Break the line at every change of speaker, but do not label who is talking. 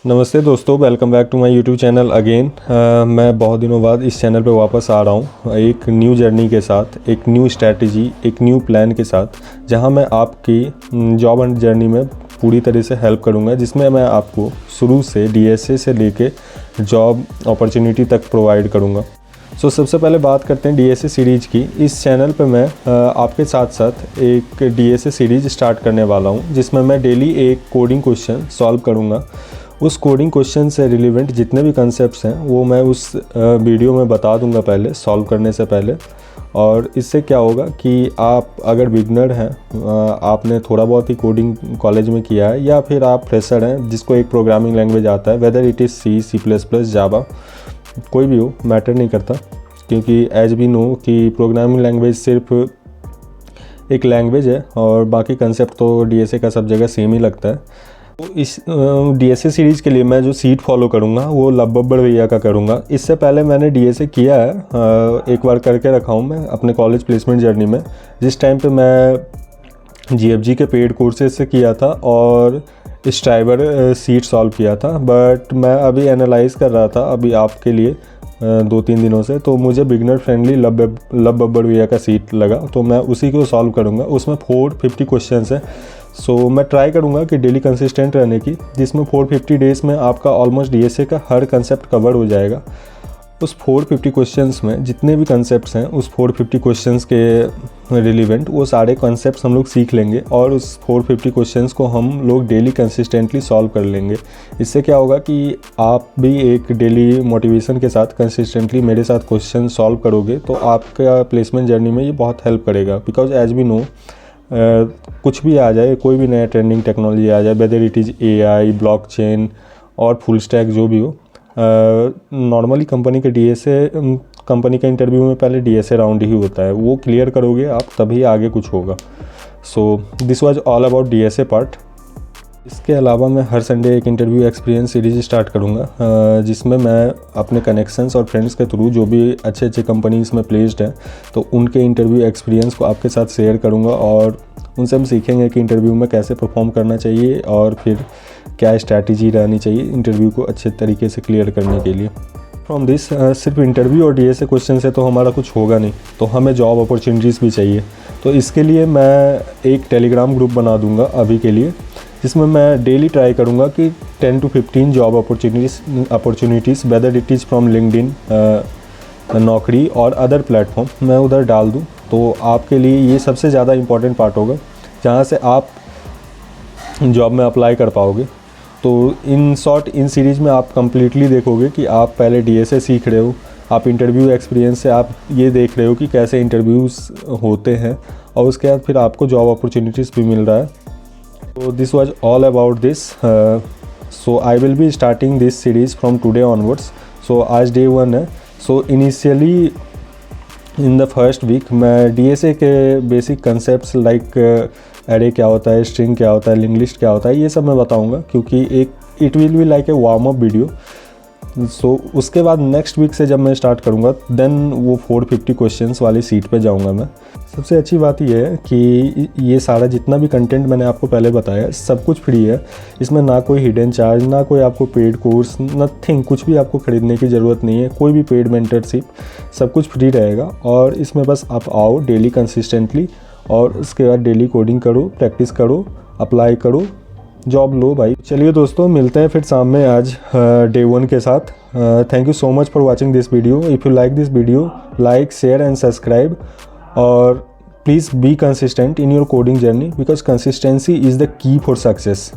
नमस्ते दोस्तों, welcome back to my YouTube channel again. मैं बहुत दिनों बाद इस चैनल पे वापस आ रहा हूँ एक न्यू जर्नी के साथ, एक न्यू स्ट्रैटेजी, एक न्यू प्लान के साथ, जहाँ मैं आपकी जॉब एंड जर्नी में पूरी तरह से हेल्प करूँगा, जिसमें मैं आपको शुरू से डीएसए से लेके जॉब अपॉर्चुनिटी तक प्रोवाइड करूँगा। सबसे पहले बात करते हैं डीएसए सीरीज़ की। इस चैनल पे मैं आपके साथ साथ एक डीएसए सीरीज़ स्टार्ट करने वाला हूँ, जिसमें मैं डेली एक कोडिंग क्वेश्चन सॉल्व करूँगा। उस कोडिंग क्वेश्चन से रिलेवेंट जितने भी कंसेप्ट्स हैं वो मैं उस वीडियो में बता दूंगा पहले, सॉल्व करने से पहले। और इससे क्या होगा कि आप अगर बिगनर हैं, आपने थोड़ा बहुत ही कोडिंग कॉलेज में किया है, या फिर आप फ्रेशर हैं जिसको एक प्रोग्रामिंग लैंग्वेज आता है, वेदर इट इज़ C++, जावा, कोई भी हो, मैटर नहीं करता, क्योंकि एज वी नो कि प्रोग्रामिंग लैंग्वेज सिर्फ एक लैंग्वेज है और बाकी कंसेप्ट तो डीएसए का सब जगह सेम ही लगता है। तो इस डीएसए सीरीज़ के लिए मैं जो सीट फॉलो करूँगा वो लब्बड़ भैया का करूँगा। इससे पहले मैंने डीएसए किया है, एक बार करके रखा हूँ मैं अपने कॉलेज प्लेसमेंट जर्नी में, जिस टाइम पे मैं जीएफजी के पेड कोर्सेज से किया था और स्ट्राइवर सीट सॉल्व किया था। बट मैं अभी एनालाइज़ कर रहा था अभी आपके लिए 2-3 दिनों से, तो मुझे बिगनर फ्रेंडली लब्बड़ भैया का सीट लगा, तो मैं उसी को सॉल्व करूँगा। उसमें 450 क्वेश्चन है। मैं ट्राई करूँगा कि डेली कंसिस्टेंट रहने की, जिसमें 450 डेज़ में आपका ऑलमोस्ट डीएसए का हर कंसेप्ट कवर हो जाएगा। उस 450 क्वेश्चंस में जितने भी कंसेप्ट्स हैं, उस 450 क्वेश्चंस के रिलेवेंट वो सारे कंसेप्ट्स हम लोग सीख लेंगे और उस 450 क्वेश्चंस को हम लोग डेली कंसिस्टेंटली सॉल्व कर लेंगे। इससे क्या होगा कि आप भी एक डेली मोटिवेशन के साथ कंसिस्टेंटली मेरे साथ क्वेश्चन सॉल्व करोगे, तो आपका प्लेसमेंट जर्नी में ये बहुत हेल्प करेगा। बिकॉज एज वी नो, कुछ भी आ जाए, कोई भी नया ट्रेंडिंग टेक्नोलॉजी आ जाए, whether it is AI, blockchain और फुल स्टैक, जो भी हो, नॉर्मली कंपनी का इंटरव्यू में पहले डीएसए राउंड ही होता है। वो क्लियर करोगे आप, तभी आगे कुछ होगा। This was all about DSA part. इसके अलावा मैं हर संडे एक इंटरव्यू एक्सपीरियंस सीरीज स्टार्ट करूँगा, जिसमें मैं अपने कनेक्शंस और फ्रेंड्स के थ्रू जो भी अच्छे अच्छे कंपनीज़ में प्लेस्ड हैं, तो उनके इंटरव्यू एक्सपीरियंस को आपके साथ शेयर करूँगा और उनसे हम सीखेंगे कि इंटरव्यू में कैसे परफॉर्म करना चाहिए और फिर क्या स्ट्रैटेजी रहनी चाहिए इंटरव्यू को अच्छे तरीके से क्लियर करने के लिए। फ्रॉम दिस सिर्फ इंटरव्यू और डीएसए क्वेश्चन से तो हमारा कुछ होगा नहीं, तो हमें जॉब अपॉर्चुनिटीज़ भी चाहिए। तो इसके लिए मैं एक टेलीग्राम ग्रुप बना दूंगा अभी के लिए, जिसमें मैं डेली ट्राई करूंगा कि 10 to 15 job opportunities whether it is from LinkedIn, नौकरी और अदर प्लेटफॉर्म मैं उधर डाल दूं। तो आपके लिए ये सबसे ज़्यादा इम्पॉर्टेंट पार्ट होगा, जहाँ से आप जॉब में अप्लाई कर पाओगे। तो इन शॉर्ट, इन सीरीज़ में आप कम्प्लीटली देखोगे कि आप पहले डीएसए सीख रहे हो, आप इंटरव्यू एक्सपीरियंस से आप ये देख रहे हो कि कैसे इंटरव्यूज़ होते हैं, और उसके बाद फिर आपको जॉब अपॉर्चुनिटीज़ भी मिल रहा है। So this was all about this. So I will be starting this series from today onwards. So आज day 1 है। So initially in the first week मैं DSA के basic concepts like array क्या होता है, string क्या होता है, linked list क्या होता है, ये सब मैं बताऊंगा, क्योंकि it will be like a warm up video. उसके बाद नेक्स्ट वीक से जब मैं स्टार्ट करूँगा, देन वो 450 क्वेश्चंस वाली सीट पे जाऊँगा मैं। सबसे अच्छी बात ये है कि ये सारा जितना भी कंटेंट मैंने आपको पहले बताया, सब कुछ फ्री है। इसमें ना कोई हिडन चार्ज, ना कोई आपको पेड कोर्स, नथिंग, कुछ भी आपको ख़रीदने की ज़रूरत नहीं है, कोई भी पेड मेंटरशिप, सब कुछ फ्री रहेगा। और इसमें बस आप आओ डेली कंसिस्टेंटली, और उसके बाद डेली कोडिंग करो, प्रैक्टिस करो, अप्लाई करो, जॉब लो भाई। चलिए दोस्तों, मिलते हैं फिर शाम में आज day 1 के साथ। Thank you so much for watching this video. If you like this video, like, share and subscribe, और please be consistent in your coding journey, because consistency is the key for success.